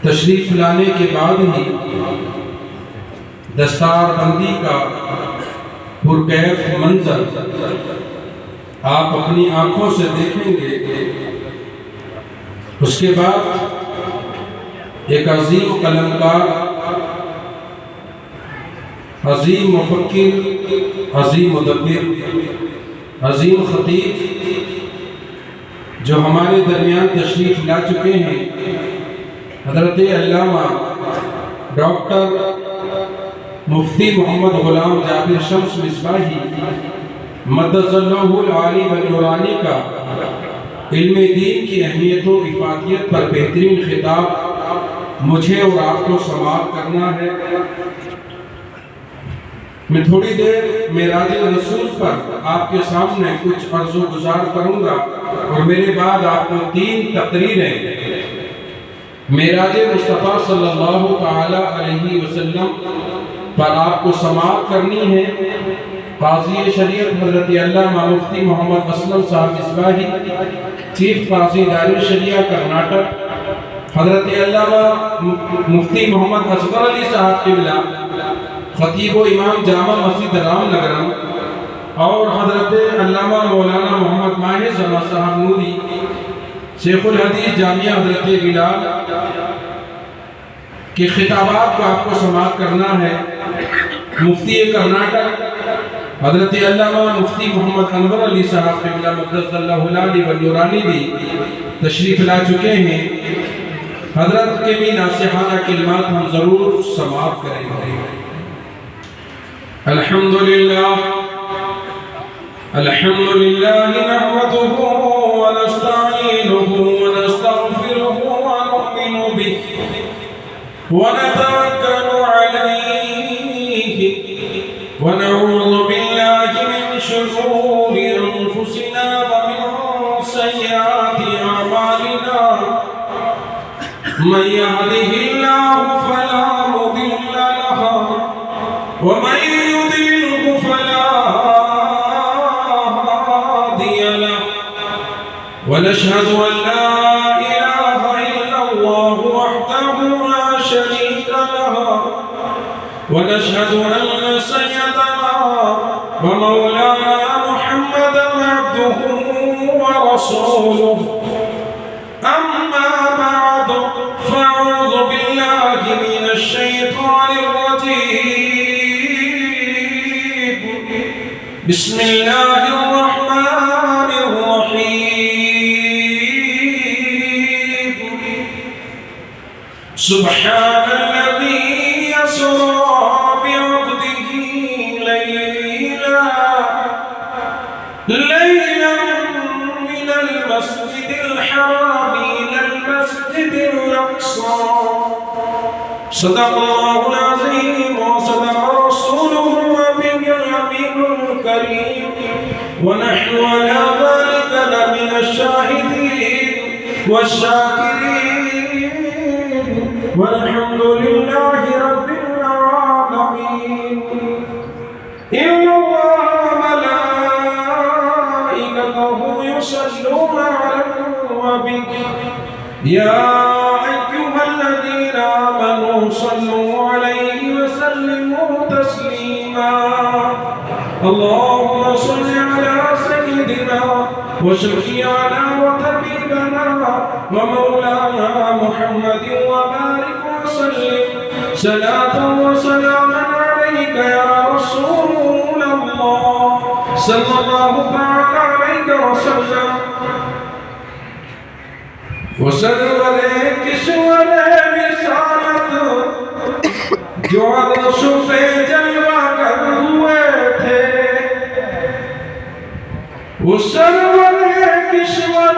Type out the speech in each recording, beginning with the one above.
تشریف لانے کے بعد ہی دستار بندی کا پرکیف منظر آپ اپنی آنکھوں سے دیکھیں گے۔ اس کے بعد ایک عظیم قلمکار، عظیم مفکر، عظیم مدبر، عظیم خطیب جو ہمارے درمیان تشریف لا چکے ہیں، حضرت علامہ ڈاکٹر مفتی محمد غلام جابر شمس مصباحی مدد اللہ العالی والنورانی کا علم دین کی اہمیت و افادیت پر بہترین خطاب مجھے اور آپ کو سماعت کرنا ہے۔ میں تھوڑی دیر معراج رسول پر آپ کے سامنے کچھ عرض و گزار کروں گا اور میرے بعد آپ کو 3 تقریریں معراج مصطفیٰ صلی اللہ تعالی علیہ وسلم پر آپ کو سماعت کرنی ہے۔ قاضی شریعت حضرت علامہ مفتی محمد اسلم صاحب مصباحی، چیف قاضی دار الشریعہ کرناٹک، حضرت علامہ مفتی محمد اصغر علی صاحب قبلہ، خطیب و امام جامع مسجد رام نگرم، اور حضرت علامہ مولانا محمد ماہر زماں صاحب نوری، شیخ الحدیث جامعہ حضرت بلال کے خطابات کو آپ کو سماعت کرنا ہے۔ مفتی کرناٹک حضرت علامہ مفتی محمد انور علی صاحب قبلہ مقدس اللہ العالی والنورانی بھی تشریف لا چکے ہیں۔ حضرت کے بھی ناصحانہ کلمات ہم ضرور سماعت کریں گے۔ الحمدللہ نحمده ونستعینه ونستغفره ونؤمن به ونتوکل علیہ ونعوذ باللہ من شرور انفسنا ومن سیئات اعمالنا من يهده الله فلا مضل له ومن يضلل فلا هادي له ونشهد ان لا اله الا الله وحده لا شريك له ونشهد ان سيدنا ومولانا محمدا عبده ورسوله اما بعد فاعوذ بالله من الشيطان الرجيم بسم الله الرحمن الرحيم سبحان الذي يسرى بعبده ليلا من المسجد الحرام إلى المسجد الأقصى صدق الله العظيم وصدق رسوله النبي الأمين الكريم ونحن على ذلك لمن الشاهدين والشاكرين والحمد لله رب العالمين إن الله وملائكته يصلون على النبي يا أيها الذين آمنوا صلوا عليه وسلموا تسليما اللهم صل على سيدنا وشفيعنا وطبيبنا ومولانا محمد وبارك وسلم صلاة وسلاما عليك يا رسول الله صلى الله تعالى عليك وسلم وسرور کشور رسالت جو عرش پہ جلوہ کر ہوئے تھے، وہ سرور کشور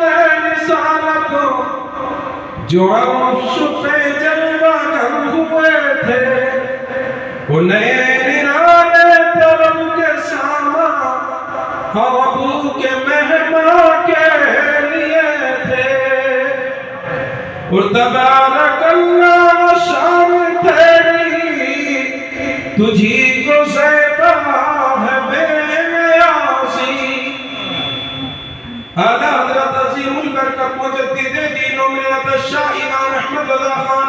رسالت جو عرش پہ جلوہ کر ہوئے تھے، وہ نئے نرانے طرف کے ساما ابو کے مہمان کے لیے تھے، اور تبارک اللہ شان تیری تجھی کو زیبا ہے بے نیازی۔ اعلیٰ حضرت عظیم البرکت مجدد دین و ملت الشاہ امام احمد رضا خان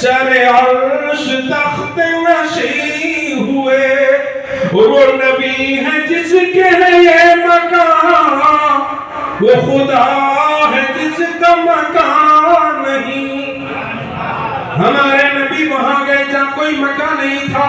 سر عرش تخت نشین ہوئے، وہ نبی ہے جس کے ہے یہ مکان، وہ خدا ہے جس کا مکان نہیں۔ ہمارے نبی وہاں گئے جہاں کوئی مکان نہیں تھا،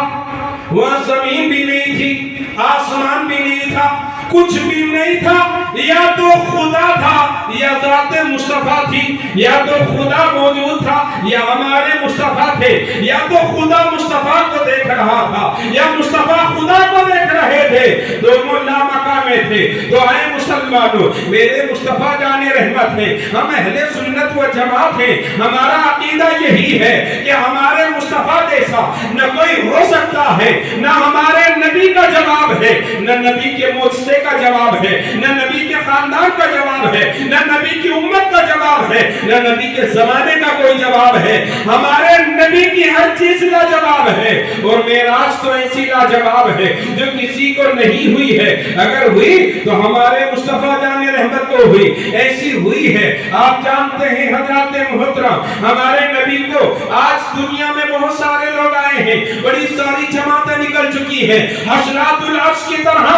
وہاں زمین بھی نہیں تھی، آسمان بھی نہیں تھا، کچھ بھی نہیں تھا، یا تو خدا تھا یا ذات مصطفیٰ تھی، یا تو خدا موجود تھا یا ہمارے مصطفیٰ تھے، یا تو خدا مصطفیٰ کو دیکھ رہا تھا یا مصطفیٰ خدا کو دیکھ رہے تھے، دونوں لامقامے تھے۔ تو آئے مسلمانوں، میرے مصطفیٰ جان رحمت ہے، ہم اہل سنت و جماعت ہیں، ہمارا عقیدہ یہی ہے کہ ہمارے مصطفیٰ جیسا نہ کوئی ہو سکتا ہے، نہ ہمارے نبی کا جواب ہے، نہ نبی کے معجزے کا جواب ہے، نہ نبی کے خاندان کا جواب ہے، نہ نبی کی امت کا جواب ہے، نہ نبی کے زمانے کا کوئی جواب ہے، ہمارے نبی کی ہر چیز کا جواب ہے۔ اور معراج تو ایسی لاجواب ہے جو کسی کو نہیں ہوئی ہے، اگر ہوئی تو ہمارے مصطفیٰ جان رحمت کو ہوئی، ایسی ہوئی ہے۔ آپ جانتے ہیں حضرات محترم، ہمارے نبی کو آج دنیا میں بہت سارے لوگ آئے ہیں، بڑی ساری جماعتیں نکل چکی ہیں، حشرات العرش کی طرح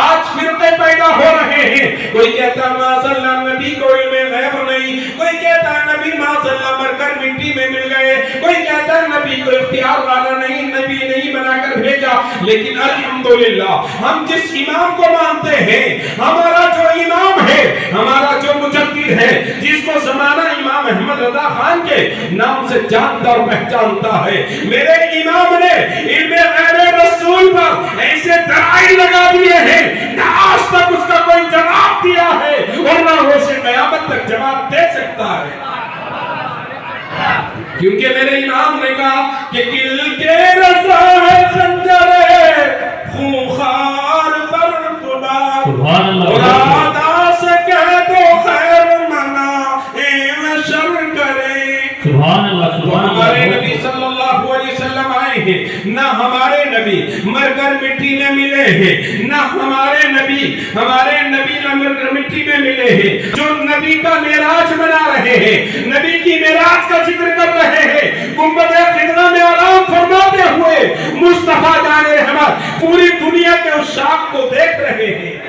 آج فرقے پیدا ہو رہے ہیں۔ کوئی کہتا ہے ماشاءاللہ نبی کو علم غیب نہیں، کوئی کہتا ہے نبی ماشاءاللہ مر کر مٹی میں مل گئے، کوئی کہتا ہے نبی کو اختیار والا نہیں، نبی نہیں بنا کر بھیجا۔ لیکن الحمدللہ ہم جس امام کو مانتے ہیں، ہمارا جو امام ہے، ہمارا جو مجدد ہے، جس کو زمانہ امام احمد رضا خان کے نام سے جانتا اور پہچانتا ہے، میرے امام نے علم غیب رسول پر ایسے دلائل لگا دیے ہیں نہ آج تک اس کا کوئی جواب دیا ہے اور نہ وہ سے قیامت تک جواب دے سکتا ہے۔ کیونکہ میرے امام نے کہا کہ کل کے رضا ہے خنجر خونخوار پر قبار، اور آدھا سے کہہ دو خیر منا ایم شر کرے۔ سبحان اللہ، سبحان اللہ۔ ہمارے نبی صلی اللہ علیہ وسلم آئے ہیں، نہ ہمارے نبی مر کر مٹی میں ملے ہیں، نہ ہمارے نبی نہ مر کر مٹی میں ملے ہیں۔ جو نبی کا معراج منا رہے ہیں، نبی کی معراج کا ذکر کر رہے ہیں، گنبد خضرا میں آرام فرماتے ہوئے مصطفیٰ جان رحمت پوری دنیا کے اس شاخ کو دیکھ رہے ہیں۔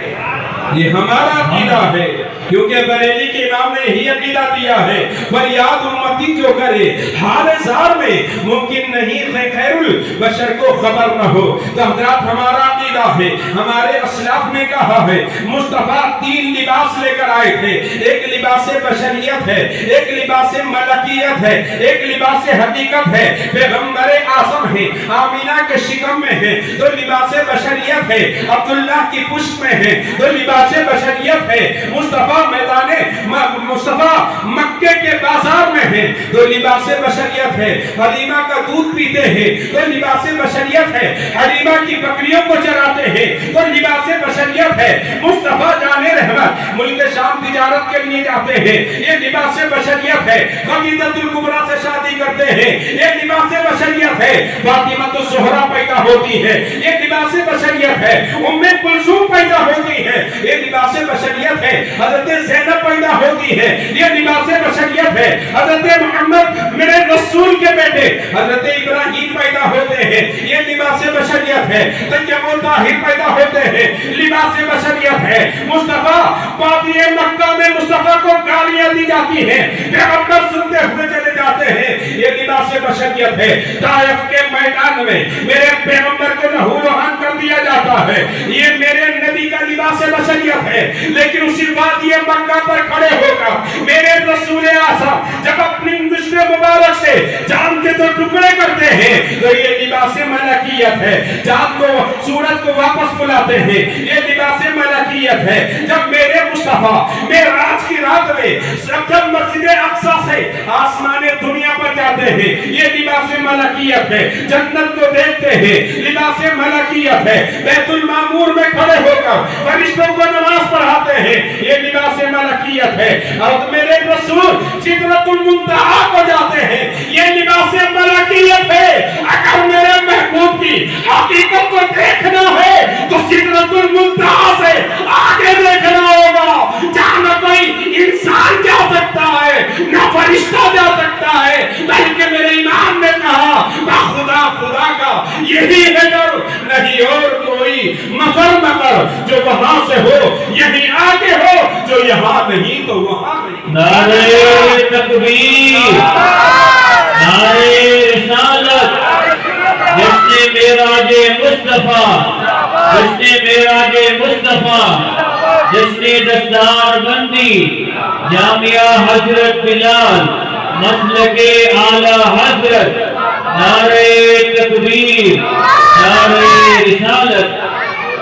یہ ہمارا عقیدہ ہے، کیونکہ بریلی کے امام نے یہی عقیدہ دیا ہے، فریاد امتی جو کرے حال زار میں ممکن نہیں ہے خیر البشر کو خبر نہ ہو۔ تو حضرات ہمارا عقیدہ ہے، ہمارے اسلاف نے کہا ہے، مصطفیٰ تین لباس لے کر آئے تھے، ایک لباس بشریت ہے، ایک لباس ملکیت ہے، ایک لباس حقیقت ہے۔ پیغمبر اعظم ہے، آمینہ کے شکم میں ہے تو لباس بشریت ہے، عبداللہ کی پشت میں ہے تو لباس بشریت ہے، مصطفیٰ مکے کے بازار میں ہے تو لباس بشریت ہے، حلیمہ کا دودھ پیتے ہیں تو لباس بشریت ہے، حلیمہ کی بکریوں کو چراتے ہیں تو لباس بشریت ہے، مصطفیٰ جان رحمت ملک شام تجارت کے لیے جاتے ہیں، یہ لباس بشریت ہے، خدیجہ الکبریٰ سے شادی کرتے ہیں، یہ لباس بشریت ہے، فاطمہ الزہرا پیدا ہوتی ہے، یہ لباس بشریت ہے، ام کلثوم پیدا ہوتی ہے، یہ لباس بشریت ہے، حضرت زینب پیدا ہوتی ہے، یہ لباس بشریت ہے، حضرت محمد میرے رسول کے بیٹے حضرت ابراہیم پیدا ہوتے ہیں، یہ لباس بشریت ہے، طیب الطاہر پیدا ہوتے ہیں، لباس بشریت ہے، مصطفیٰ وادی مکہ میں مصطفیٰ کو گالیاں دی جاتی ہیں، پیغمبر سنتے ہوئے چلے جاتے ہیں، یہ لباس بشریت ہے، طائف کے میدان میں میرے پیغمبر کو لہو لہان کر دیا جاتا ہے، یہ میرے نبی کا لباس بشریت ہے، لیکن اسی وادی مکہ پر کھڑے ہو کر میرے رسول اعظم جب اپنی انگشت مبارک سے جان کے تو ٹکڑے کرتے ہیں تو یہ لباس ملکیت ہے، جان کو سورج کو واپس بلاتے ہیں، یہ لباس ملکیت ہے، جب میرے مصطفیٰ معراج کی رات میں جب مسجد اقصی سے آسمان دنیا پر جاتے ہیں، یہ لباس ملکیت ہے، جنت کو دیکھتے ہیں، لباس ملکیت ہے، بیت المعمور میں کھڑے ہو کر فرشتوں کو نماز پڑھاتے ہیں، یہ لباس ملکیت ہے، اور میرے رسول سدرۃ المنتہا کو جاتے ہیں، یہ لباس ملکیت ہے۔ اگر میرے محبوب کی حقیقت کو دیکھنا ہے تو سدرۃ المنتہا سے آگے دیکھنا ہوگا، جہاں نہ کوئی انسان جا سکتا ہے نہ فرشتہ جا سکتا ہے، بلکہ میرے امام نے تکبیر نعرے رسالت جس نے معراج مصطفیٰ جس نے معراج مصطفیٰ جس نے دستار بندی جامعہ حضرت بلال مسلک اعلی حضرت نعرے تکبیر نعرے رسالت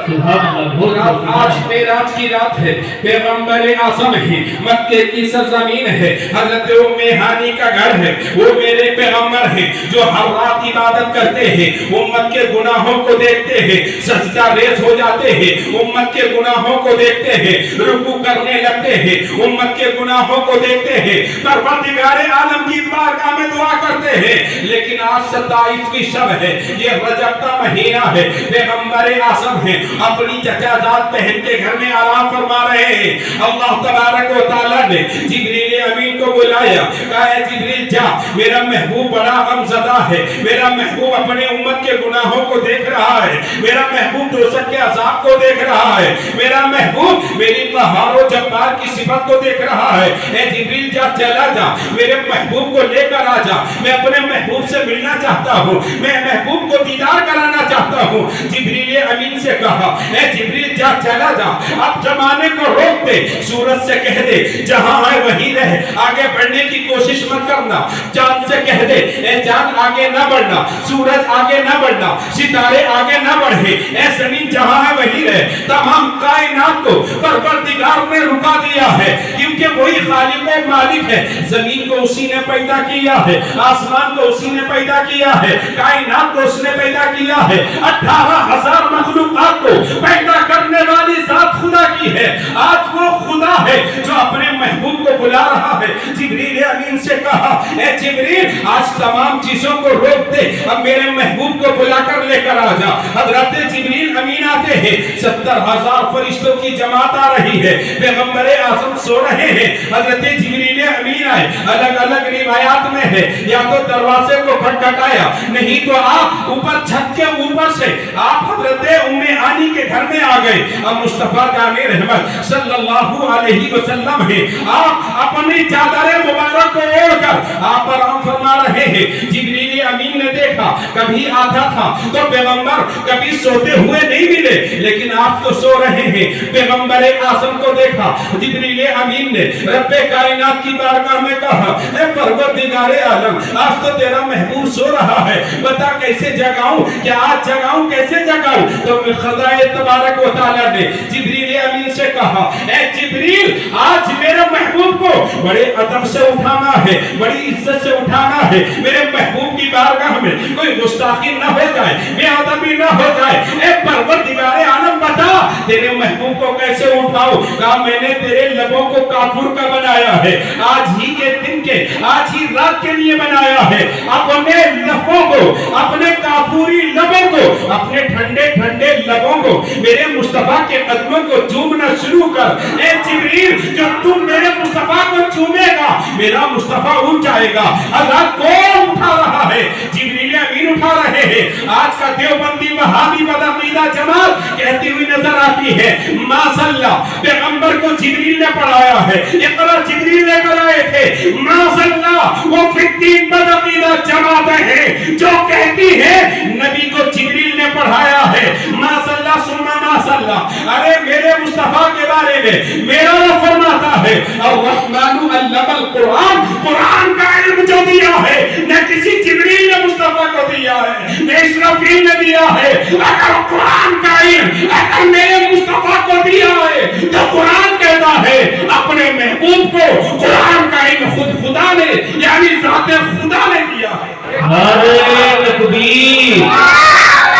آج معراج کی رات ہے، پیغمبر اعظم ہے، مکے کی سرزمین ہے، حضرت ام ہانی کا گھر ہے، وہ میرے پیغمبر ہیں جو ہر رات عبادت کرتے ہیں، امت کے گناہوں کو دیکھتے ہیں، سجدہ ریز ہو جاتے ہیں، امت کے گناہوں کو دیکھتے ہیں، رکوع کرنے لگتے ہیں، امت کے گناہوں کو دیکھتے ہیں، پروردگار عالم کی بارگاہ میں دعا کرتے ہیں۔ لیکن آج 27ویں شب ہے، یہ رجب کا مہینہ ہے، پیغمبر اعظم ہیں، اپنی چچا زاد بہن کے گھر میں آرام فرما رہے ہیں۔ اللہ تبارک و تعالیٰ نے جبریل امین کو بلایا، کہا اے جبریل جا، میرا محبوب بڑا غمزدہ ہے، میرا محبوب اپنے امت کے گناہوں کو دیکھ رہا ہے، میرا محبوب دوزخ کے عذاب کو دیکھ رہا ہے، میرا محبوب میری قہار و جبار کی صفت کو دیکھ رہا ہے۔ اے جبریل جا، چلا جا، میرے محبوب کو لے کر آ جا، میں اپنے محبوب سے ملنا چاہتا ہوں، میں محبوب کو دیدار کرانا چاہتا ہوں۔ جبریل امین سے کہا اے جبریل جا، چلا جا، اب زمانے کو روک دے، سورج سے کہہ دے جہاں ہے وہیں رہ، آگے بڑھنے کی کوشش مت کرنا۔ چاند سے کہہ دے اے چاند آگے نہ بڑھنا، سورج آگے نہ بڑھنا، ستارے آگے نہ بڑھے، اے زمین جہاں ہے وہیں رہ۔ تمام کائنات کو پروردگار نے رکا دیا ہے، کیونکہ وہی خالق و مالک ہے۔ زمین کو اسی نے پیدا کیا ہے، آسمان کو اسی نے پیدا کیا ہے، کائنات کو اس نے پیدا کیا ہے، 18,000 مخلوقات کو پیدا کرنے والی ذات خدا کی ہے۔ آج وہ خدا ہے جو اپنے محبوب کو بلا رہا ہے۔ جبریل امین سے کہا اے جبریل، آج تمام چیزوں کو روک دے، اب میرے محبوب کو بلا کر لے کر آ جا۔ حضرت جبریل امین آتے ہیں، 70,000 فرشتوں کی جماعت آ رہی ہے، پیغمبر اعظم سو رہے ہیں۔ حضرت جبریل امین آئے، الگ الگ روایات میں ہے، یا تو دروازے کو کھٹکھٹایا، نہیں تو آپ اوپر چھت کے اوپر سے آپ حضرت ام ہانی کے گھر میں آ گئے۔ اب مصطفیٰ جان رحمت صلی اللہ علیہ وسلم ہے، آپ اپنی چادر مبارک کو اوڑھ کر آپ آرام فرما رہے ہیں۔ جبریل امین نے دیکھا، کبھی آتا تھا تو پیغمبر کبھی سوتے ہوئے نہیں ملے، لیکن آپ تو سو رہے ہیں۔ پیغمبر اعظم کو دیکھا، جبریل امین نے رب کائنات کی بارگاہ میں کہا اے پروردگار عالم، آج تو تیرا محبوب سو رہا ہے، بتا کیسے جگاؤں، کیا آج جگاؤں، کیسے جگاؤں؟ تو خدا تبارک و تعالیٰ نے جبریل امین سے کہا اے جبریل، آج میرے محبوب کو بڑے ادب سے اٹھانا ہے، بڑی عزت سے اٹھانا ہے، میرے محبوب کی بارگاہ میں کوئی گستاخی نہ ہو جائے، بے ادبی نہ ہو جائے۔ اے پروردگار عالم، بتا تیرے محبوب کو کیسے اٹھاؤں؟ کہا میں نے تیرے لبوں کو کافور کا بنایا ہے، آج ہی کے دن کے، آج ہی رات کے لیے بنایا ہے۔ اپنے لبوں کو، اپنے کافوری لبوں کو، اپنے ٹھنڈے ٹھنڈے لبوں کو میرے مصطفیٰ کے قدموں کو چومنا شروع کر۔ اے جبریل، جو تم میرے مصطفیٰ کو چومے گا، میرا مصطفیٰ اٹھ جائے گا۔ اللہ کون اٹھا رہا ہے؟ جبریل امین اٹھا رہے ہیں۔ آج کا دیوبندی وہابی بدعقیدہ جماعت کہتی ہوئی نظر آتی ہے ماشاءاللہ پیغمبر کو جبریل نے پڑھایا ہے، اقرا جبریل نے کرائے تھے، ماشاءاللہ وہ فکین بدعقیدہ جماعتیں ہیں جو کہتی ہے نبی کو جبریل نے پڑھایا ہے۔ ماشاءاللہ سننا ماشاءاللہ، ارے میرے مصطفیٰ کے بارے میں میرا رب فرماتا ہے الرحمن علم القرآن، قرآن کا علم جو دیا ہے نہ کسی جبریل نے مصطفیٰ کو دیا ہے، نہ اسرافیل نے دیا ہے۔ اگر قرآن کا علم اگر میرے مصطفیٰ کو دیا ہے تو قرآن کہتا ہے اپنے محبوب کو قرآن کا علم خود خدا نے یعنی ذات خدا نے دیا ہے۔ نعرہ تکبیر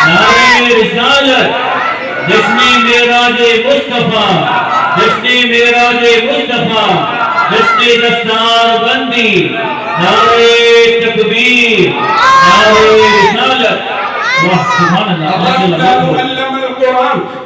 نعرہ رسالت جس نے معراج مصطفیٰ، جس نے معراج مصطفیٰ، جس نے دستار بندی، نعرہ تکبیر نعرہ رسالت۔ سبحان اللہ۔ علم القرآن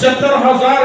70,000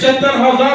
70,000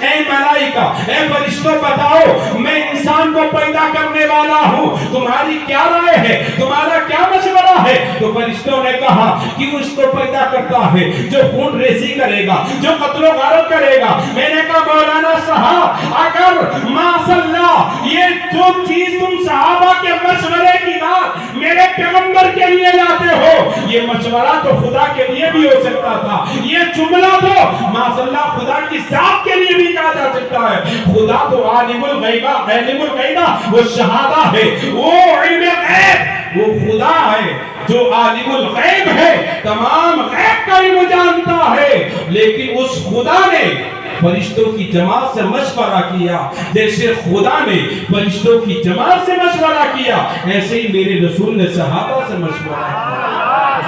اے ملائکہ، اے فرشتوں بتاؤ میں انسان کو پیدا کرنے والا ہوں، تمہاری کیا رائے ہے، تمہارا کیا مشورہ ہے؟ تو فرشتوں نے کہا کہ اس کو پیدا کرتا ہے جو خون ریزی کرے گا، جو قتل و غارت کرے گا۔ میں نے کہا مولانا صاحب اگر ماشاءاللہ یہ جو چیز تم صحابہ کے مشورے کی بات میرے پیغمبر کے لیے لاتے ہو، یہ مشورہ تو خدا کے لیے بھی ہو سکتا تھا، یہ جملہ تو ماشاءاللہ خدا کی ذات کے لیے بھی کہا جا سکتا ہے۔ خدا تو عالم الغیبہ، علم الغیبہ وہ شہادہ ہے، وہ علم غیب، وہ خدا ہے جو عالم الغیب ہے، تمام غیب کا علم جانتا ہے۔ لیکن اس خدا نے فرشتوں کی جماعت سے مشورہ کیا، جیسے خدا نے فرشتوں کی جماعت سے مشورہ کیا، ایسے ہی میرے رسول نے صحابہ سے مشورہ کیا۔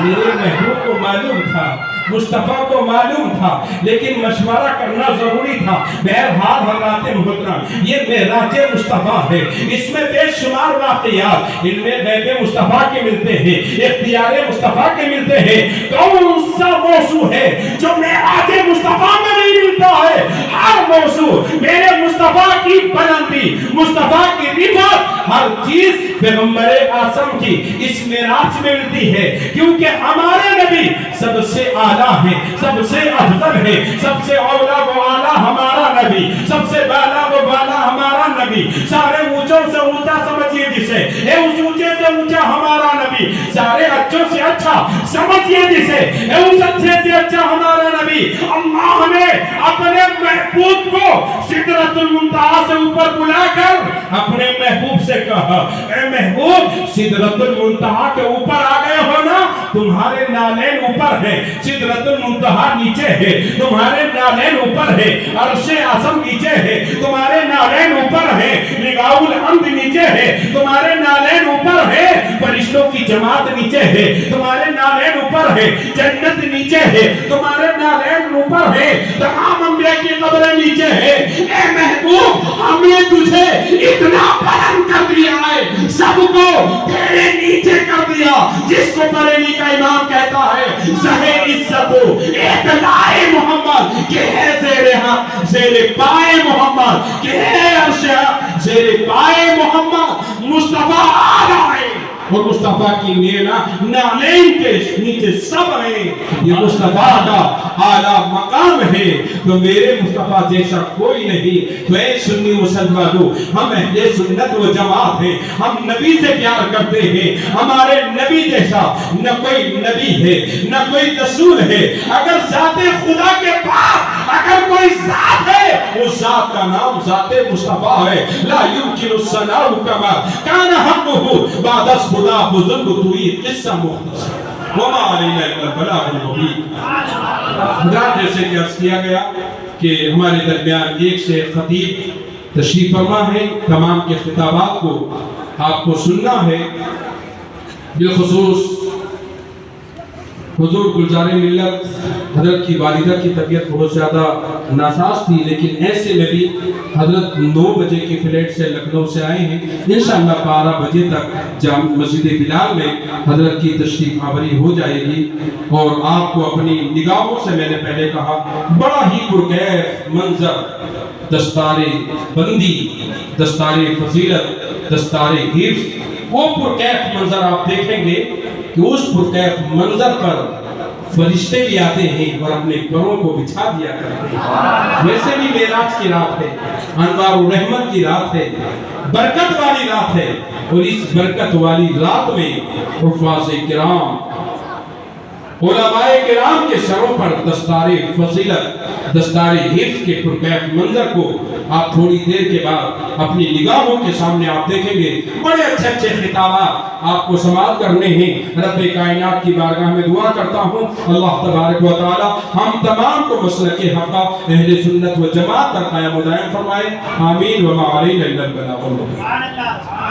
میرے محبوب کو معلوم تھا، مصطفیٰ کو معلوم تھا، لیکن مشورہ کرنا ضروری تھا۔ بہرحال حضرات محترم، یہ معراج مصطفیٰ ہے، اس میں بے شمار واقعات ان میں غیب مصطفیٰ کے ملتے ہیں، اختیار مصطفیٰ کے ملتے ہیں۔ کون سا موضوع ہے جو معراج مصطفیٰ میں نہیں ملتا ہے؟ ہر موضوع میرے مصطفیٰ کی بلندی، مصطفیٰ کی رفعت، ہر چیز پیغمبر اعظم کی اس معراج میں ملتی ہے، کیونکہ ہمارے نبی سب سے اعلیٰ ہے، سب سے افضل ہے، سب سے اولا و اعلیٰ ہمارا نبی، سب سے بالا و بالا ہمارا نبی، سارے اونچوں سے اونچا سمجھیے جسے، اے اس اونچے سے اونچا ہمارا نبی، سارے اچھوں سے اچھا سمجھیے جسے، اے اس اچھے سے اچھا ہمارا نبی۔ اللہ نے اپنے محبوب کو سدرۃ المنتہا سے اوپر بلا کر اپنے محبوب سے کہا، اے محبوب سدرۃ المنتہا کے اوپر آ گئے ہو نا، تمہارے نالین اوپر ہے، سدرۃ المنتہا نیچے ہے، تمہارے نالین اوپر ہے، عرش اعظم نیچے ہے، تمہارے نالین اوپر ہے، لقاء الحمد نیچے ہے، تمہارے نالین اوپر ہے، فرشتوں کی جماعت نیچے ہے، تمہارے نالین اوپر ہے، جنت نیچے ہے، تمہارے نالین اوپر ہے، تمام انبیاء کی قبریں نیچے ہے۔ اے محبوب ہم نے تجھے اتنا بلند کر دیا ہے، سب کو تیرے نیچے کر دیا، جس کو بریلی کا امام کہتا ہے زہر عزت و اطلاع محمد کہ ہے زیر پائے محمد، کہ ہے عرش زیر پائے محمد، مصطفیٰ آلہ ہے اور مصطفیٰ کی نالین کے نیچے سب ہیں، یہ مصطفیٰ کا اعلیٰ مقام ہے۔ تو میرے مصطفیٰ جیسا کوئی نہیں۔ تو اے سنی مسلمانوں، ہم اہل سنت و جماعت ہیں، ہم نبی سے پیار کرتے ہیں، ہمارے نبی جیسا نہ کوئی نبی ہے نہ کوئی رسول ہے۔ اگر ذات خدا کے پاس اگر کوئی ذات ہے، اس ذات کا نام ذات مصطفیٰ ہے۔ لا يمكن الثناء كما كان حقه بعد خدا بزرگ توئی قصہ مختصر وما علینا الا البلاغ المبین۔ حضرات جیسے کہ عرض کیا گیا کہ ہمارے درمیان ایک سے خطیب تشریف فرما ہے، تمام کے خطابات کو آپ کو سننا ہے۔ بالخصوص حضور گلزار ملت حضرت کی والدہ کی طبیعت بہت زیادہ ناساز تھی، لیکن ایسے میں بھی حضرت 9 بجے کی فلیٹ سے لکھنؤ سے آئے ہیں، انشاءاللہ 12 بجے تک جامع مسجد بلال میں حضرت کی تشریف آوری ہو جائے گی۔ اور آپ کو اپنی نگاہوں سے میں نے پہلے کہا بڑا ہی پرکیف منظر، دستار بندی، دستار فضیلت، دستار حفظ، وہ پرکیف منظر آپ دیکھیں گے کہ اس پرکیف منظر پر فرشتے بھی آتے ہیں اور اپنے پروں کو بچھا دیا کرتے ہیں۔ ویسے بھی معراج کی رات ہے، انوار و رحمت کی رات ہے، برکت والی رات ہے، اور اس برکت والی رات میں حفاظ کرام، علماء کرام کے سروں پر دستار فضیلت، دستار حفظ کے پرکیف منظر کو آپ تھوڑی دیر کے بعد اپنی نگاہوں کے سامنے آپ دیکھیں گے۔ بڑے اچھے اچھے خطابات آپ کو سماعت کرنے ہیں۔ رب کائنات کی بارگاہ میں دعا کرتا ہوں اللہ تبارک و تعالی ہم تمام کو مسلک حق اہل سنت و جماعت پر قائم و دائم فرمائے، آمین۔ وما علینا الا البلاغ المبین۔